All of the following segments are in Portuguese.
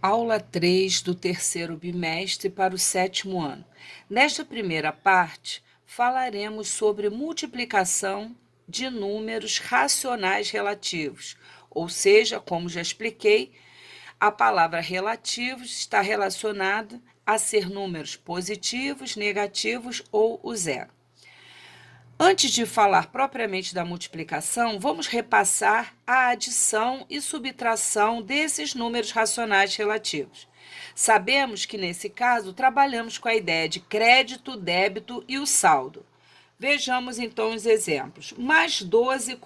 Aula 3 do terceiro bimestre para o sétimo ano. Nesta primeira parte, falaremos sobre multiplicação de números racionais relativos, ou seja, como já expliquei, a palavra relativos está relacionada a ser números positivos, negativos ou o zero. Antes de falar propriamente da multiplicação, vamos repassar a adição e subtração desses números racionais relativos. Sabemos que, nesse caso, trabalhamos com a ideia de crédito, débito e o saldo. Vejamos, então, os exemplos. Mais 12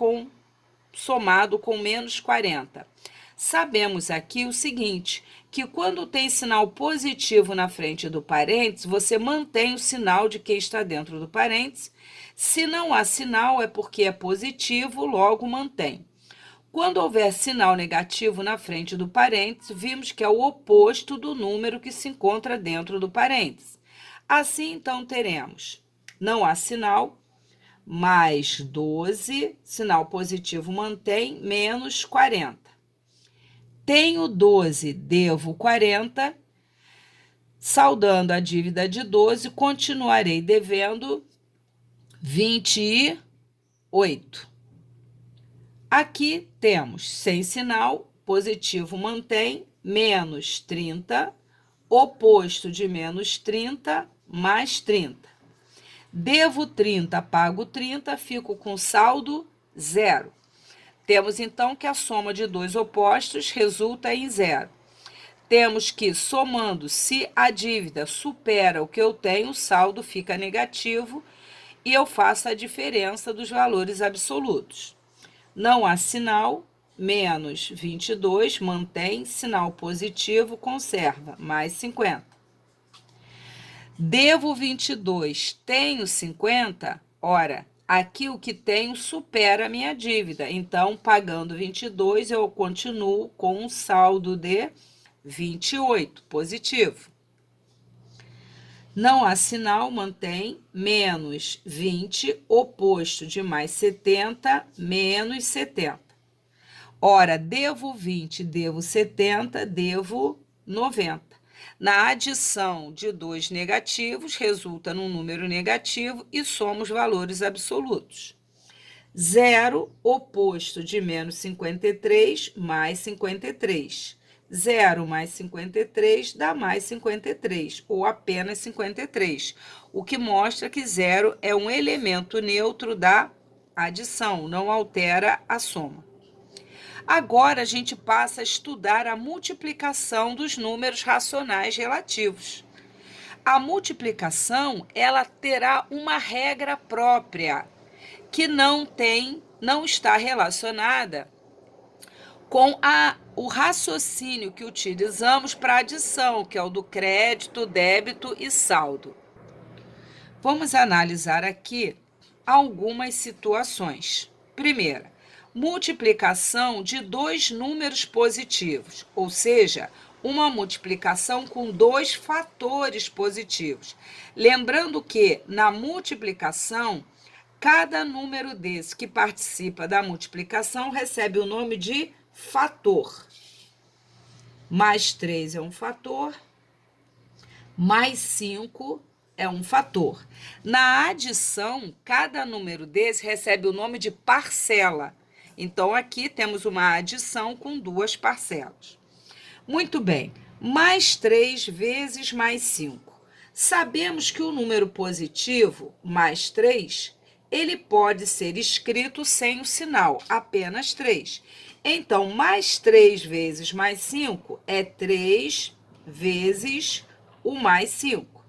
somado com menos 40. Sabemos aqui o seguinte, que quando tem sinal positivo na frente do parênteses, você mantém o sinal de que está dentro do parênteses. Se não há sinal, é porque é positivo, logo mantém. Quando houver sinal negativo na frente do parênteses, vimos que é o oposto do número que se encontra dentro do parênteses. Assim, então, teremos, não há sinal, mais 12, sinal positivo mantém, menos 40. Tenho 12, devo 40, saldando a dívida de 12, continuarei devendo 28. Aqui temos, sem sinal, positivo mantém, menos 30, oposto de menos 30, mais 30. Devo 30, pago 30, fico com saldo zero. Temos, então, que a soma de dois opostos resulta em zero. Temos que, somando, se a dívida supera o que eu tenho, o saldo fica negativo e eu faço a diferença dos valores absolutos. Não há sinal, menos 22, mantém, sinal positivo, conserva, mais 50. Devo 22, tenho 50, ora, aqui o que tenho supera a minha dívida, então, pagando 22, eu continuo com um saldo de 28, positivo. Não há sinal, mantém, menos 20, oposto de mais 70, menos 70. Ora, devo 20, devo 70, devo 90. Na adição de dois negativos, resulta num número negativo e somos valores absolutos. Zero, oposto de menos 53, mais 53. 0 mais 53 dá mais 53, ou apenas 53, o que mostra que zero é um elemento neutro da adição, não altera a soma. Agora, a gente passa a estudar a multiplicação dos números racionais relativos. A multiplicação, ela terá uma regra própria, que não está relacionada com o raciocínio que utilizamos para adição, que é o do crédito, débito e saldo. Vamos analisar aqui algumas situações. Primeira, multiplicação de dois números positivos, ou seja, uma multiplicação com dois fatores positivos. Lembrando que, na multiplicação, cada número desse que participa da multiplicação recebe o nome de fator. Mais 3 é um fator, mais 5 é um fator. Na adição, cada número desse recebe o nome de parcela. Então, aqui temos uma adição com duas parcelas. Muito bem, mais 3 vezes mais 5. Sabemos que o número positivo, mais 3, ele pode ser escrito sem o sinal, apenas 3. Então, mais 3 vezes mais 5 é 3 vezes o mais 5.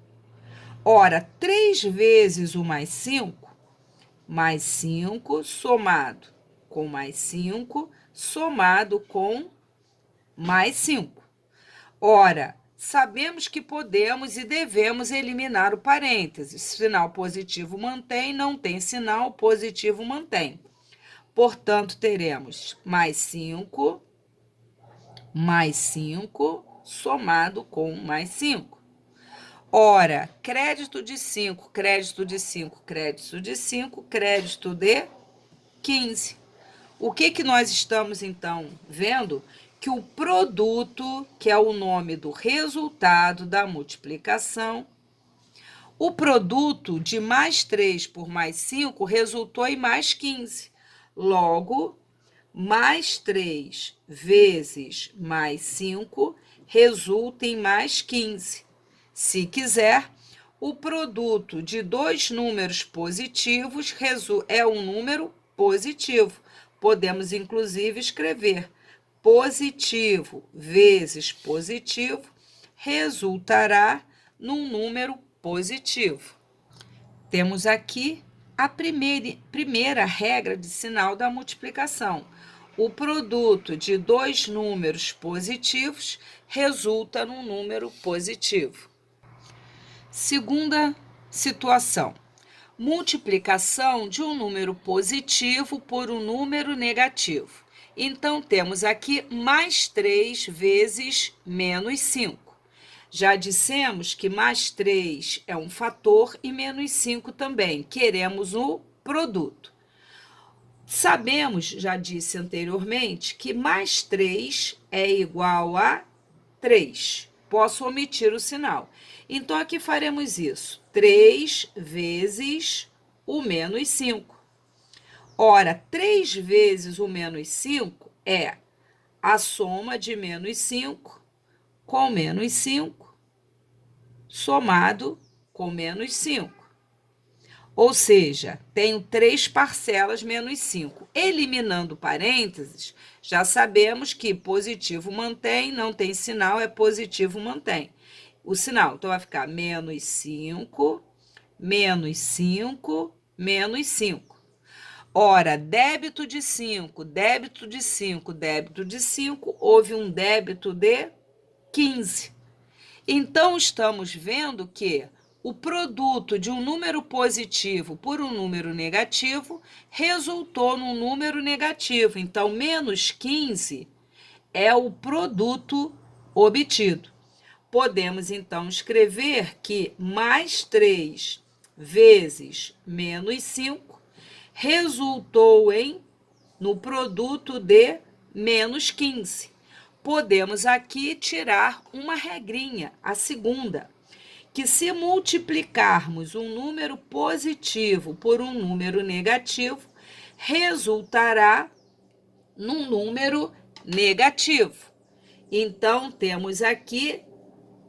Ora, 3 vezes o mais 5 somado com mais 5, somado com mais 5. Ora, sabemos que podemos e devemos eliminar o parênteses. Sinal positivo mantém, não tem sinal, positivo mantém. Portanto, teremos mais 5 somado com mais 5. Ora, crédito de 5, crédito de 5, crédito de 5, crédito de 15. O que nós estamos, então, vendo? que o produto, que é o nome do resultado da multiplicação, o produto de mais 3 por mais 5 resultou em mais 15. Logo, mais 3 vezes mais 5 resulta em mais 15. Se quiser, o produto de dois números positivos é um número positivo. Podemos, inclusive, escrever positivo vezes positivo resultará num número positivo. Temos aqui a primeira regra de sinal da multiplicação. O produto de dois números positivos resulta num número positivo. Segunda situação: multiplicação de um número positivo por um número negativo. Então, temos aqui mais 3 vezes menos 5. Já dissemos que mais 3 é um fator e menos 5 também. Queremos o produto. Sabemos, já disse anteriormente, que mais 3 é igual a 3. Posso omitir o sinal. Então, aqui faremos isso. 3 vezes o menos 5. Ora, 3 vezes o menos 5 é a soma de menos 5 com menos 5, somado com menos 5. Ou seja, tenho 3 parcelas menos 5. Eliminando parênteses, já sabemos que positivo mantém, não tem sinal, é positivo mantém. O sinal, então vai ficar menos 5, menos 5, menos 5. Ora, débito de 5, débito de 5, débito de 5, houve um débito de 15. Então, estamos vendo que o produto de um número positivo por um número negativo resultou num número negativo. Então, menos 15 é o produto obtido. Podemos, então, escrever que mais 3 vezes menos 5 resultou no produto de menos 15. Podemos aqui tirar uma regrinha, a segunda, que se multiplicarmos um número positivo por um número negativo, resultará num número negativo. Então, temos aqui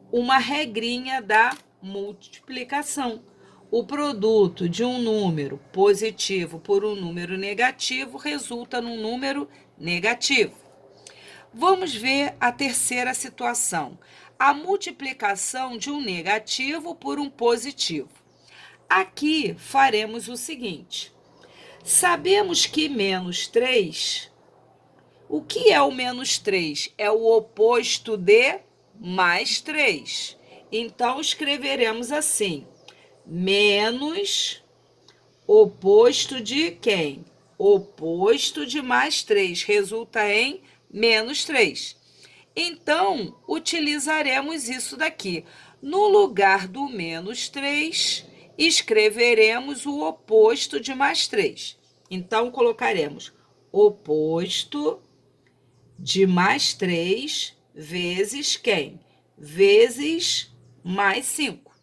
uma regrinha da multiplicação. O produto de um número positivo por um número negativo resulta num número negativo. Vamos ver a terceira situação: a multiplicação de um negativo por um positivo. Aqui faremos o seguinte: sabemos que menos 3, o que é o menos 3? É o oposto de mais 3. Então, escreveremos assim: menos oposto de quem? Oposto de mais 3, resulta em menos 3. Então, utilizaremos isso daqui. No lugar do menos 3, escreveremos o oposto de mais 3. Então, colocaremos oposto de mais 3 vezes quem? Vezes mais 5.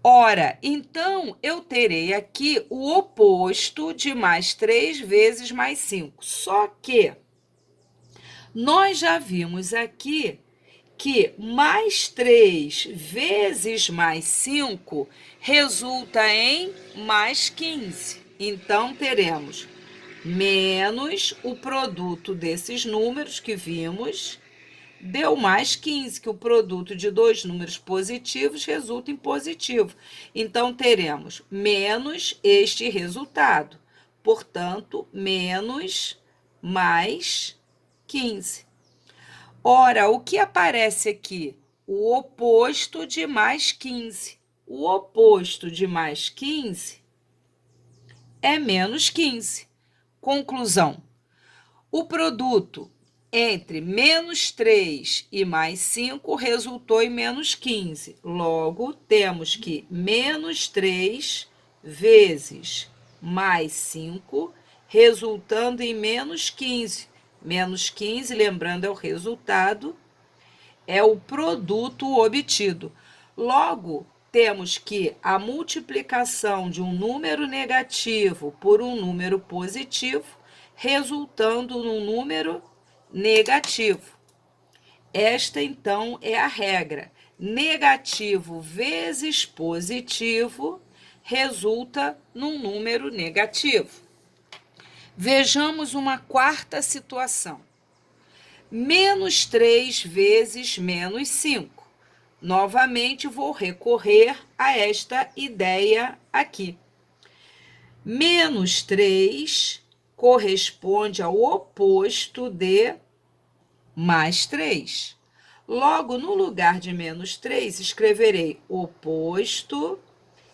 Ora, então, eu terei aqui o oposto de mais 3 vezes mais 5. Só que nós já vimos aqui que mais 3 vezes mais 5 resulta em mais 15. Então, teremos menos o produto desses números que vimos, deu mais 15, que o produto de dois números positivos resulta em positivo. Então, teremos menos este resultado. Portanto, menos mais 15. Ora, o que aparece aqui? O oposto de mais 15. O oposto de mais 15 é menos 15. Conclusão: o produto entre menos 3 e mais 5 resultou em menos 15. Logo, temos que menos 3 vezes mais 5, resultando em menos 15. Menos 15, lembrando, é o resultado, é o produto obtido. Logo, temos que a multiplicação de um número negativo por um número positivo, resultando num número negativo. Esta, então, é a regra. Negativo vezes positivo resulta num número negativo. Vejamos uma quarta situação. Menos 3 vezes menos 5. Novamente, vou recorrer a esta ideia aqui. Menos 3 corresponde ao oposto de mais 3. Logo, no lugar de menos 3, escreverei oposto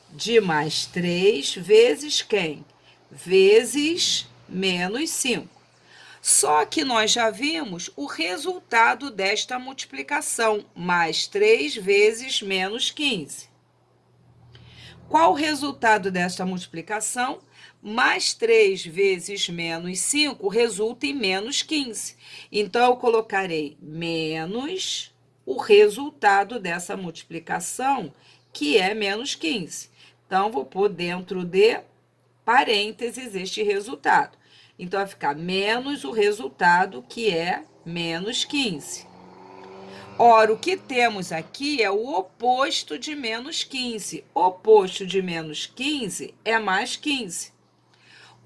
de mais 3 vezes quem? Vezes menos 5. Só que nós já vimos o resultado desta multiplicação, mais 3 vezes menos 15. Qual o resultado desta multiplicação? Mais 3 vezes menos 5 resulta em menos 15. Então, eu colocarei menos o resultado dessa multiplicação, que é menos 15. Então, vou pôr dentro de parênteses este resultado. Então, vai ficar menos o resultado, que é menos 15. Ora, o que temos aqui é o oposto de menos 15. Oposto de menos 15 é mais 15.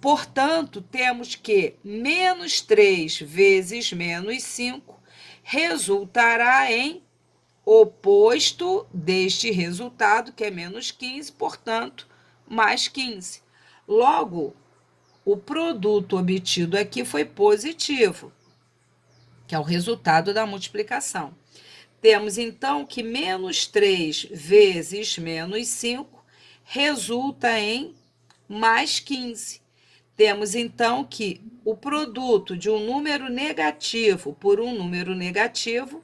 Portanto, temos que menos 3 vezes menos 5 resultará em oposto deste resultado, que é menos 15, portanto, mais 15. Logo, o produto obtido aqui foi positivo, que é o resultado da multiplicação. Temos, então, que menos 3 vezes menos 5 resulta em mais 15. Temos, então, que o produto de um número negativo por um número negativo,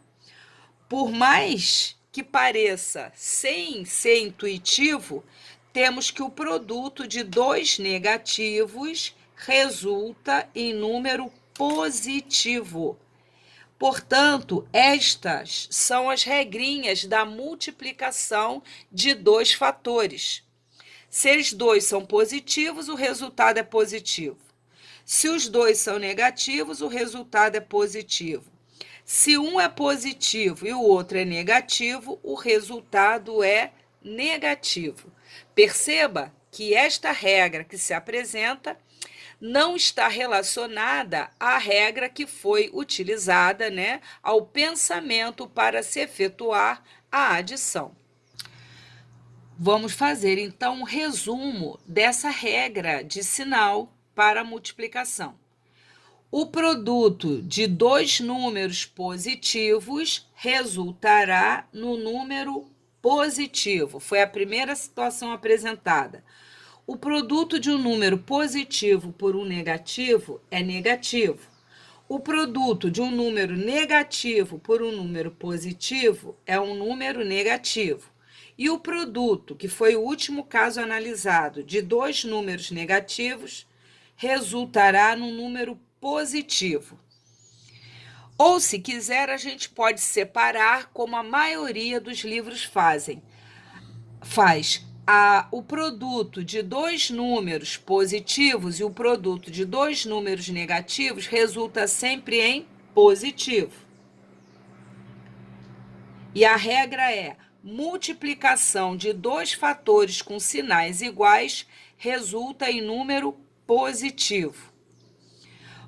por mais que pareça sem ser intuitivo, temos que o produto de dois negativos resulta em número positivo. Portanto, estas são as regrinhas da multiplicação de dois fatores. Se os dois são positivos, o resultado é positivo. Se os dois são negativos, o resultado é positivo. Se um é positivo e o outro é negativo, o resultado é negativo. Perceba que esta regra que se apresenta não está relacionada à regra que foi utilizada, ao pensamento para se efetuar a adição. Vamos fazer, então, um resumo dessa regra de sinal para a multiplicação. O produto de dois números positivos resultará no número positivo. Foi a primeira situação apresentada. O produto de um número positivo por um negativo é negativo. O produto de um número negativo por um número positivo é um número negativo. E o produto, que foi o último caso analisado, de dois números negativos, resultará num número positivo. Ou, se quiser, a gente pode separar, como a maioria dos livros faz. O produto de dois números positivos e o produto de dois números negativos resulta sempre em positivo. E a regra é: multiplicação de dois fatores com sinais iguais resulta em número positivo.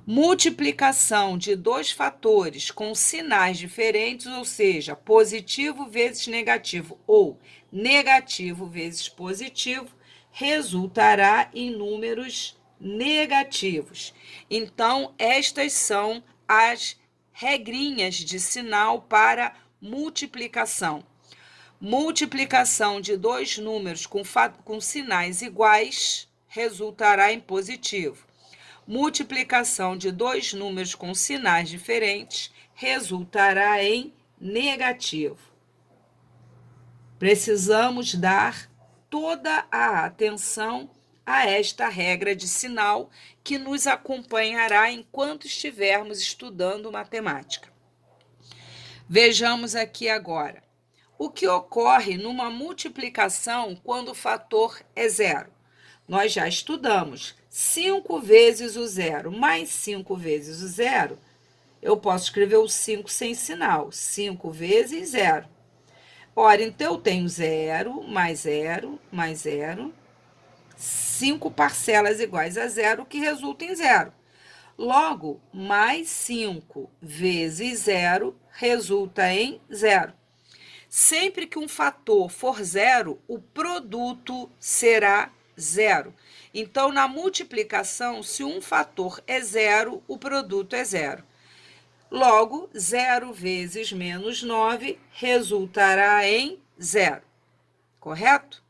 Multiplicação de dois fatores com sinais diferentes, ou seja, positivo vezes negativo ou negativo vezes positivo, resultará em números negativos. Então, estas são as regrinhas de sinal para multiplicação. Multiplicação de dois números com sinais iguais resultará em positivo. Multiplicação de dois números com sinais diferentes resultará em negativo. Precisamos dar toda a atenção a esta regra de sinal que nos acompanhará enquanto estivermos estudando matemática. Vejamos aqui agora. O que ocorre numa multiplicação quando o fator é zero? Nós já estudamos. 5 vezes o zero mais 5 vezes o zero, eu posso escrever o 5 sem sinal. 5 vezes zero. Ora, então eu tenho 0 mais 0 mais 0, 5 parcelas iguais a zero, que resulta em zero. Logo, mais 5 vezes zero resulta em zero. Sempre que um fator for zero, o produto será zero. Então, na multiplicação, se um fator é zero, o produto é zero. Logo, 0 vezes menos 9 resultará em zero. Correto?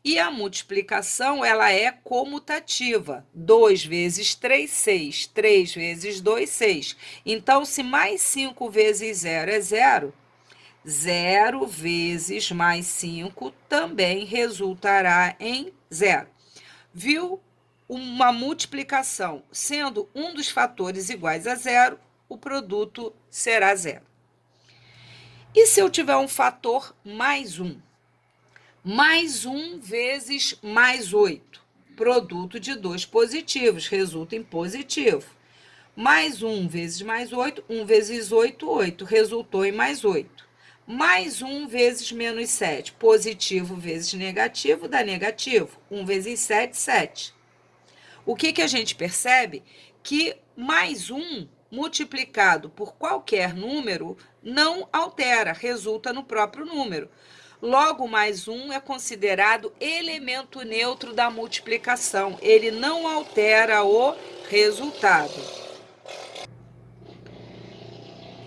E a multiplicação, ela é comutativa. 2 vezes 3, 6. 3 vezes 2, 6. Então, se mais 5 vezes 0 é zero, 0 vezes mais 5 também resultará em zero. Viu? Uma multiplicação sendo um dos fatores iguais a zero, o produto será zero. E se eu tiver um fator mais 1? Mais 1 vezes mais 8. Produto de dois positivos, resulta em positivo. Mais 1 vezes mais 8, 1 vezes 8, 8, resultou em mais 8. Mais 1 vezes menos 7, positivo vezes negativo dá negativo. 1 vezes 7, 7. O que a gente percebe? Que mais 1 multiplicado por qualquer número não altera, resulta no próprio número. Logo, mais 1 é considerado elemento neutro da multiplicação. Ele não altera o resultado.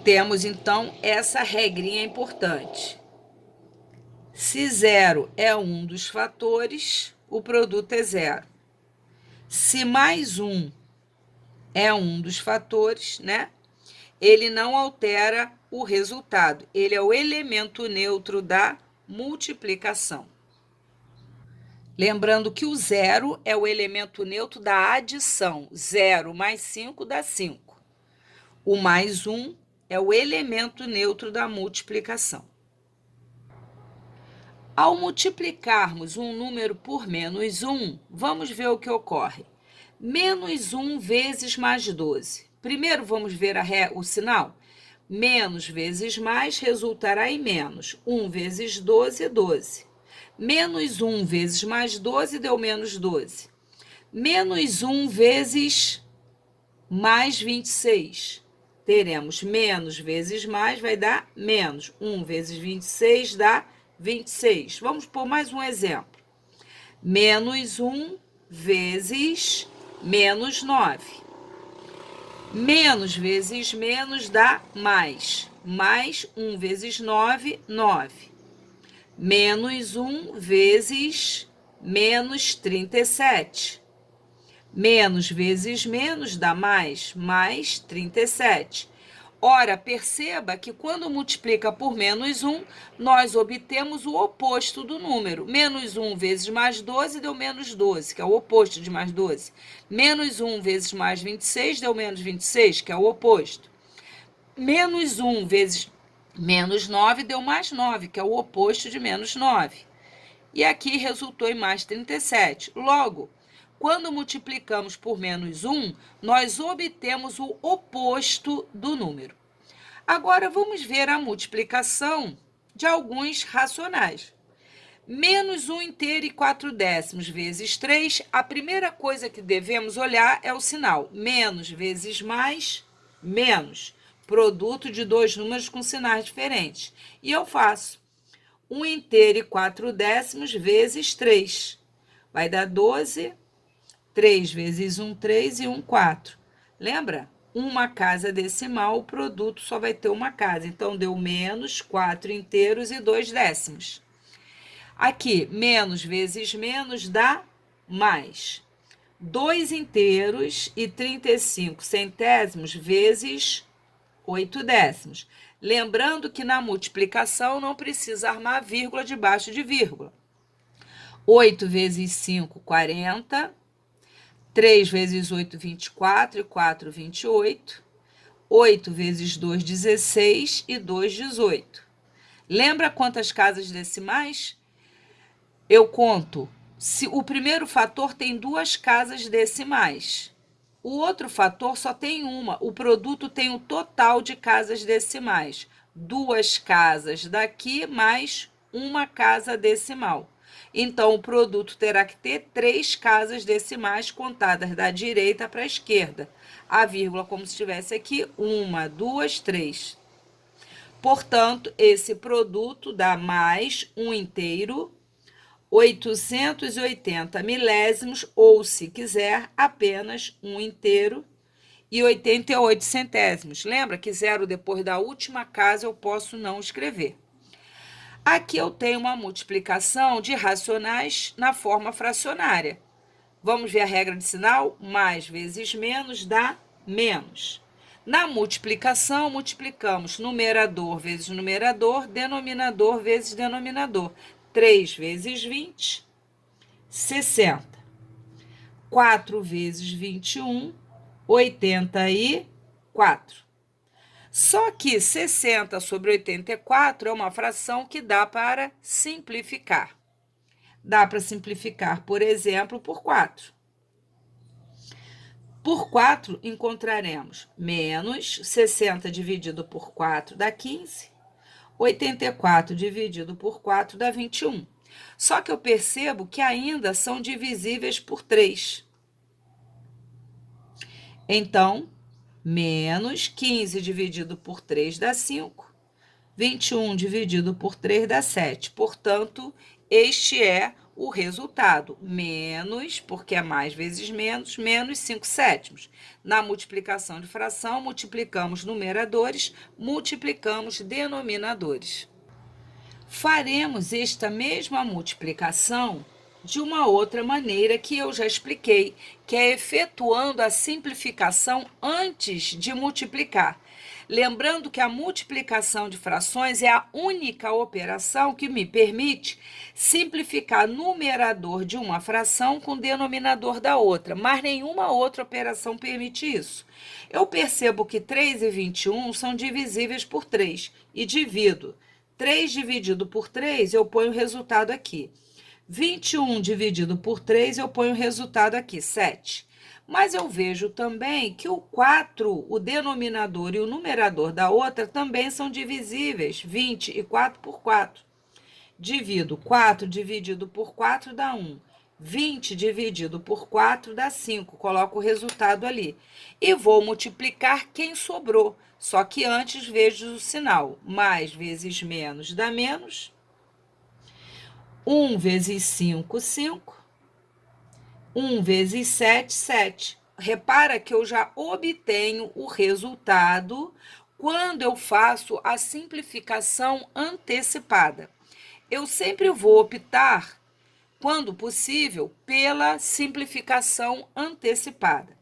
Temos, então, essa regrinha importante. Se 0 é um dos fatores, o produto é zero. Se mais 1 é um dos fatores, né? Ele não altera o resultado. Ele é o elemento neutro da multiplicação. Lembrando que o zero é o elemento neutro da adição. 0 mais 5 dá 5. O mais 1 é o elemento neutro da multiplicação. Ao multiplicarmos um número por menos 1, vamos ver o que ocorre. Menos 1 vezes mais 12. Primeiro vamos ver o sinal. Menos vezes mais resultará em menos. 1 vezes 12 é 12. Menos 1 vezes mais 12 deu menos 12. Menos 1 vezes mais 26. Teremos menos vezes mais, vai dar menos. 1 vezes 26 dá 26. Vamos por mais um exemplo. Menos 1 vezes menos 9. Menos vezes menos dá mais. Mais 1 vezes 9, 9. Menos 1 vezes menos 37. Menos vezes menos dá mais. Mais 37. Ora, perceba que quando multiplica por menos 1, nós obtemos o oposto do número. Menos 1 vezes mais 12 deu menos 12, que é o oposto de mais 12. Menos 1 vezes mais 26 deu menos 26, que é o oposto. Menos 1 vezes menos 9 deu mais 9, que é o oposto de menos 9. E aqui resultou em mais 37. Logo, quando multiplicamos por menos 1, nós obtemos o oposto do número. Agora, vamos ver a multiplicação de alguns racionais. Menos 1 inteiro e 4 décimos vezes 3, a primeira coisa que devemos olhar é o sinal. Menos vezes mais, menos. Produto de dois números com sinais diferentes. E eu faço 1 inteiro e 4 décimos vezes 3. Vai dar 12. 3 vezes 1, 3 e 1, 4. Lembra? Uma casa decimal, o produto só vai ter uma casa. Então, deu menos 4 inteiros e 2 décimos. Aqui, menos vezes menos dá mais. 2 inteiros e 35 centésimos vezes 8 décimos. Lembrando que na multiplicação não precisa armar vírgula debaixo de vírgula. 8 vezes 5, 40. 3 vezes 8, 24 e 4, 28. 8 vezes 2, 16 e 2, 18. Lembra quantas casas decimais? Eu conto. Se o primeiro fator tem 2 casas decimais. O outro fator só tem uma. O produto tem o total de casas decimais. 2 casas daqui mais uma casa decimal. Então, o produto terá que ter 3 casas decimais contadas da direita para a esquerda. A vírgula, como se estivesse aqui, 1, 2, 3. Portanto, esse produto dá mais um inteiro, 880 milésimos, ou, se quiser, apenas um inteiro, e 88 centésimos. Lembra que zero depois da última casa eu posso não escrever. Aqui eu tenho uma multiplicação de racionais na forma fracionária. Vamos ver a regra de sinal? Mais vezes menos dá menos. Na multiplicação, multiplicamos numerador vezes numerador, denominador vezes denominador. 3 vezes 20, 60. 4 vezes 21, 84. Só que 60 sobre 84 é uma fração que dá para simplificar. Dá para simplificar, por exemplo, por 4. Por 4, encontraremos menos 60 dividido por 4 dá 15. 84 dividido por 4 dá 21. Só que eu percebo que ainda são divisíveis por 3. Então, menos 15 dividido por 3 dá 5. 21 dividido por 3 dá 7. Portanto, este é o resultado. Menos, porque é mais vezes menos, menos 5 sétimos. Na multiplicação de fração, multiplicamos numeradores, multiplicamos denominadores. Faremos esta mesma multiplicação de uma outra maneira que eu já expliquei, que é efetuando a simplificação antes de multiplicar. Lembrando que a multiplicação de frações é a única operação que me permite simplificar numerador de uma fração com denominador da outra, mas nenhuma outra operação permite isso. Eu percebo que 3 e 21 são divisíveis por 3 e divido. 3 dividido por 3, eu ponho o resultado aqui. 21 dividido por 3, eu ponho o resultado aqui, 7. Mas eu vejo também que o 4, o denominador e o numerador da outra também são divisíveis, 20 e 4 por 4. Divido 4 dividido por 4 dá 1. 20 dividido por 4 dá 5. Coloco o resultado ali. E vou multiplicar quem sobrou. Só que antes vejo o sinal. Mais vezes menos dá menos. 1 vezes 5, 5. 1 vezes 7, 7. Repara que eu já obtenho o resultado quando eu faço a simplificação antecipada. Eu sempre vou optar, quando possível, pela simplificação antecipada.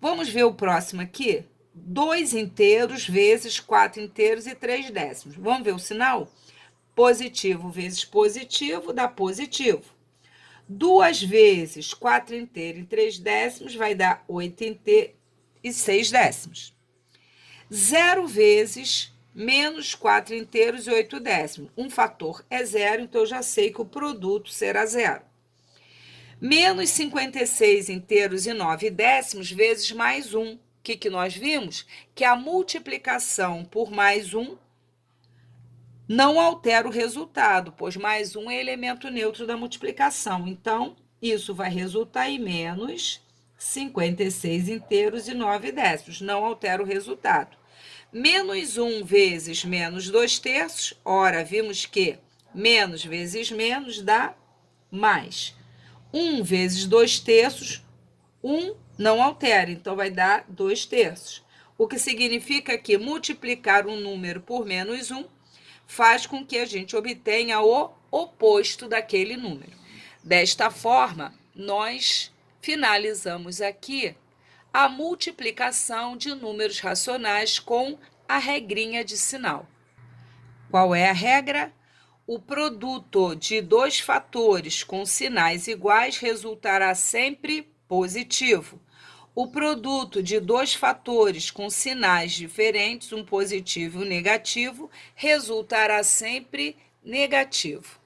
Vamos ver o próximo aqui? 2 inteiros vezes 4 inteiros e 3 décimos. Vamos ver o sinal? Positivo vezes positivo dá positivo. 2 vezes 4 inteiros e 3 décimos vai dar 8 inteiros e 6 décimos. 0 vezes menos 4 inteiros e 8 décimos. Um fator é 0, então eu já sei que o produto será 0. Menos 56 inteiros e 9 décimos vezes mais 1. O que nós vimos? Que a multiplicação por mais 1 não altera o resultado, pois mais 1 é elemento neutro da multiplicação. Então, isso vai resultar em menos 56 inteiros e 9 décimos. Não altera o resultado. Menos 1 vezes menos 2 terços. Ora, vimos que menos vezes menos dá mais. 1 vezes 2 terços, 1 não altera, então vai dar 2 terços. O que significa que multiplicar um número por menos 1 faz com que a gente obtenha o oposto daquele número. Desta forma, nós finalizamos aqui a multiplicação de números racionais com a regrinha de sinal. Qual é a regra? O produto de dois fatores com sinais iguais resultará sempre positivo. O produto de dois fatores com sinais diferentes, um positivo e um negativo, resultará sempre negativo.